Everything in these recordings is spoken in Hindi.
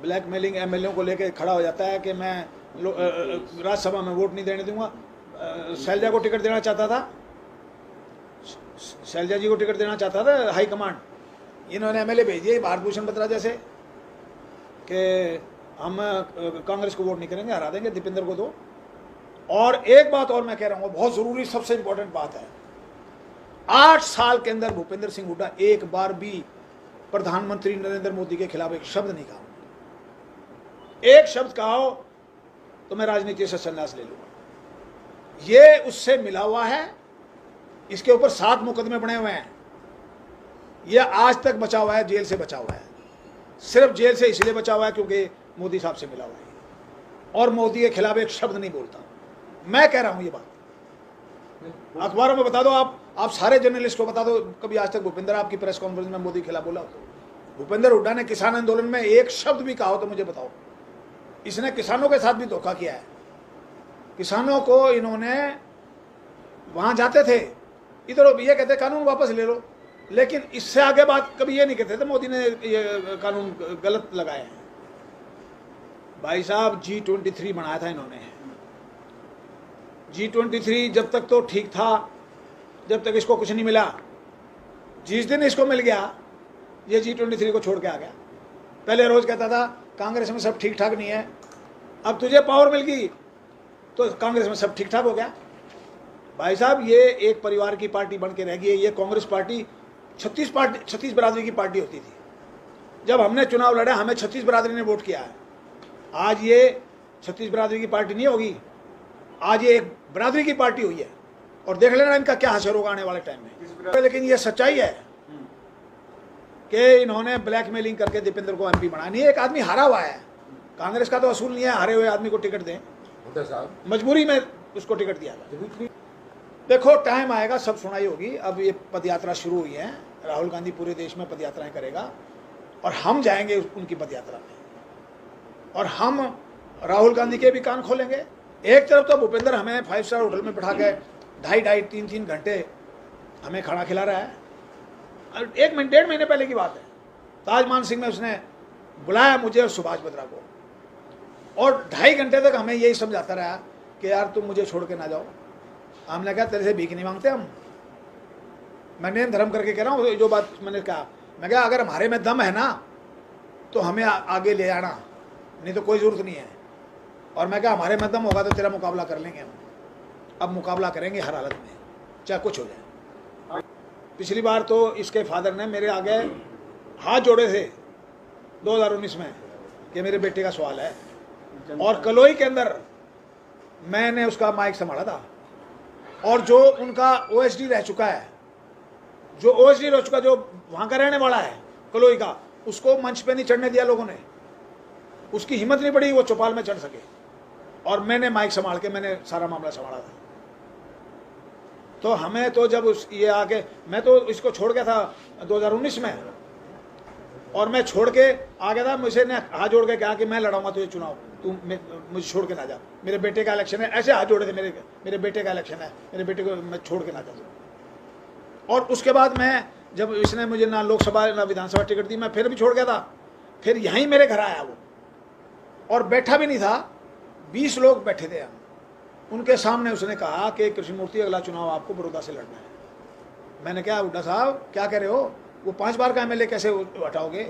ब्लैकमेलिंग एमएलए को लेके खड़ा हो जाता है कि मैं राज्यसभा में वोट नहीं देने दूंगा। शैलजा को टिकट देना चाहता था, शैलजा जी को टिकट देना चाहता था हाई कमांड, इन्होंने एमएलए भेज दिए भारत भूषण बत्रा जैसे कि हम कांग्रेस को वोट नहीं करेंगे, हरा देंगे, दीपेंद्र को दो। और एक बात और मैं कह रहा हूँ, बहुत जरूरी सबसे इंपॉर्टेंट बात है, 8 साल के अंदर भूपेंद्र सिंह हुड्डा एक बार भी प्रधानमंत्री नरेंद्र मोदी के खिलाफ एक शब्द नहीं कहा। एक शब्द कहा हो तो मैं राजनीति से संन्यास ले लूंगा। ये उससे मिला हुआ है, इसके ऊपर 7 मुकदमे बने हुए हैं। यह आज तक बचा हुआ है, जेल से बचा हुआ है, सिर्फ जेल से इसलिए बचा हुआ है क्योंकि मोदी साहब से मिला हुआ है और मोदी के खिलाफ एक शब्द नहीं बोलता। मैं कह रहा हूं ये बात, अखबारों में बता दो, आप सारे जर्नलिस्ट को बता दो, कभी आज तक भूपेंद्र आपकी प्रेस कॉन्फ्रेंस में मोदी के खिलाफ बोला हो? भूपेंद्र हुड्डा ने किसान आंदोलन में एक शब्द भी कहा हो तो मुझे बताओ। इसने किसानों के साथ भी धोखा किया है। किसानों को इन्होंने, वहां जाते थे, इधर ये कहते कानून वापस ले लो, लेकिन इससे आगे बात कभी ये नहीं कहते थे मोदी ने ये कानून गलत लगाए हैं। भाई साहब G23 बनाया था इन्होंने। G23 जब तक तो ठीक था, जब तक इसको कुछ नहीं मिला। जिस दिन इसको मिल गया, ये G23 को छोड़ के आ गया। पहले रोज कहता था कांग्रेस में सब ठीक ठाक नहीं है, अब तुझे पावर मिल गई तो कांग्रेस में सब ठीक ठाक हो गया। भाई साहब ये एक परिवार की पार्टी बन के रह गई है। ये कांग्रेस पार्टी 36 बिरादरी की पार्टी होती थी। जब हमने चुनाव लड़ा, हमें 36 बिरादरी ने वोट किया है। आज ये 36 बिरादरी की पार्टी नहीं होगी, आज ये एक बिरादरी की पार्टी हुई है। और देख लेना इनका क्या हशर होगा आने वाले टाइम में। लेकिन ये सच्चाई है कि इन्होंने ब्लैकमेलिंग करके दीपेंद्र को एमपी बना। नहीं, एक आदमी हारा हुआ है, कांग्रेस का तो असूल नहीं है हारे हुए आदमी को टिकट दें, मजबूरी में उसको टिकट दिया। देखो टाइम आएगा, सब सुनाई होगी। अब ये पदयात्रा शुरू हुई है, राहुल गांधी पूरे देश में पदयात्राएं करेगा और हम जाएंगे उनकी पदयात्रा में, और हम राहुल गांधी के भी कान खोलेंगे। एक तरफ तो भूपेंद्र हमें 5 स्टार होटल में बैठा के 2.5-3 घंटे हमें खाना खिला रहा है। 1-1.5 महीने पहले की बात है, ताज मान सिंह में उसने बुलाया मुझे और सुभाष बत्रा को, और 2.5 घंटे तक हमें यही समझाता रहा कि यार तुम मुझे छोड़ के ना जाओ। हमने कहा तेरे से भीख नहीं मांगते हम, मैं नेम धर्म करके कह रहा हूँ जो बात मैंने कहा। मैं कहा अगर हमारे में दम है ना तो हमें आगे ले आना, नहीं तो कोई ज़रूरत नहीं है। और मैं कहा हमारे में दम होगा तो तेरा मुकाबला कर लेंगे हम। अब मुकाबला करेंगे हर हालत में, चाहे कुछ हो जाए। पिछली बार तो इसके फादर ने मेरे आगे हाथ जोड़े थे 2019 में कि मेरे बेटे का सवाल है, और कलोई के अंदर मैंने उसका माइक संभाला था। और जो उनका OSD रह चुका है, जो वहां का रहने वाला है कलोई का, उसको मंच पे नहीं चढ़ने दिया लोगों ने। उसकी हिम्मत नहीं पड़ी वो चौपाल में चढ़ सके, और मैंने माइक संभाल के मैंने सारा मामला संभाला था। तो हमें तो जब ये आके, मैं तो इसको छोड़ गया था 2019 में, और मैं छोड़ के आ गया था। मुझे ने हाथ जोड़ के कहा कि मैं लड़ाऊंगा तुझे चुनाव, तू मुझे छोड़ के ना जा, मेरे बेटे का इलेक्शन है। ऐसे हाथ जोड़े थे, मेरे बेटे का इलेक्शन है, मेरे बेटे को मैं छोड़ के ना जा। और उसके बाद मैं, जब इसने मुझे ना लोकसभा ना विधानसभा टिकट दी, मैं फिर भी छोड़ गया था। फिर यहीं मेरे घर आया वो, और बैठा भी नहीं था, 20 लोग बैठे थे हम, उनके सामने उसने कहा कि कृष्णमूर्ति अगला चुनाव आपको बड़ौदा से लड़ना है। मैंने कहा हुड्डा साहब क्या कह रहे हो, वो 5 बार का MLA कैसे हटाओगे?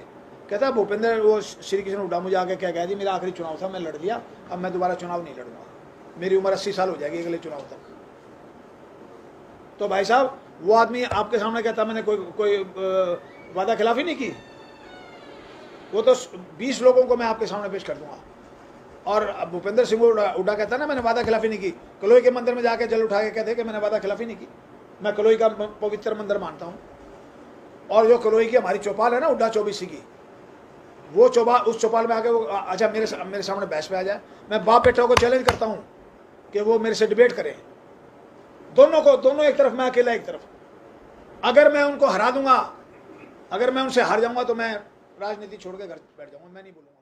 कहता भूपेंद्र, वो श्री कृष्ण हुड्डा मुझे आगे क्या कह दी, मेरा आखिरी चुनाव था, मैं लड़ लिया, अब मैं दोबारा चुनाव नहीं लड़ूंगा, मेरी उम्र 80 साल हो जाएगी अगले चुनाव तक। तो भाई साहब वो आदमी आपके सामने कहता मैंने कोई वादा खिलाफी नहीं की, वो तो 20 लोगों को मैं आपके सामने पेश कर दूंगा। और भूपेंद्र सिंह हुड्डा कहता ना मैंने वादा खिलाफी नहीं की, कलोई के मंदिर में जाके जल उठा के कहते कि मैंने वादा खिलाफी नहीं की। मैं कलोई का पवित्र मंदिर मानता हूँ, और जो कलोई की हमारी चौपाल है ना हुड्डा 24 की, वो चौपाल, उस चौपाल में आके वो अच्छा मेरे सामने बहस पे आ जाए। मैं बाप बेटा को चैलेंज करता हूँ कि वो मेरे से डिबेट करें, दोनों एक तरफ, मैं अकेला एक तरफ। अगर मैं उनको हरा दूंगा, अगर मैं उनसे हार जाऊंगा तो मैं राजनीति छोड़ के घर बैठ जाऊंगा, मैं नहीं बोलूंगा।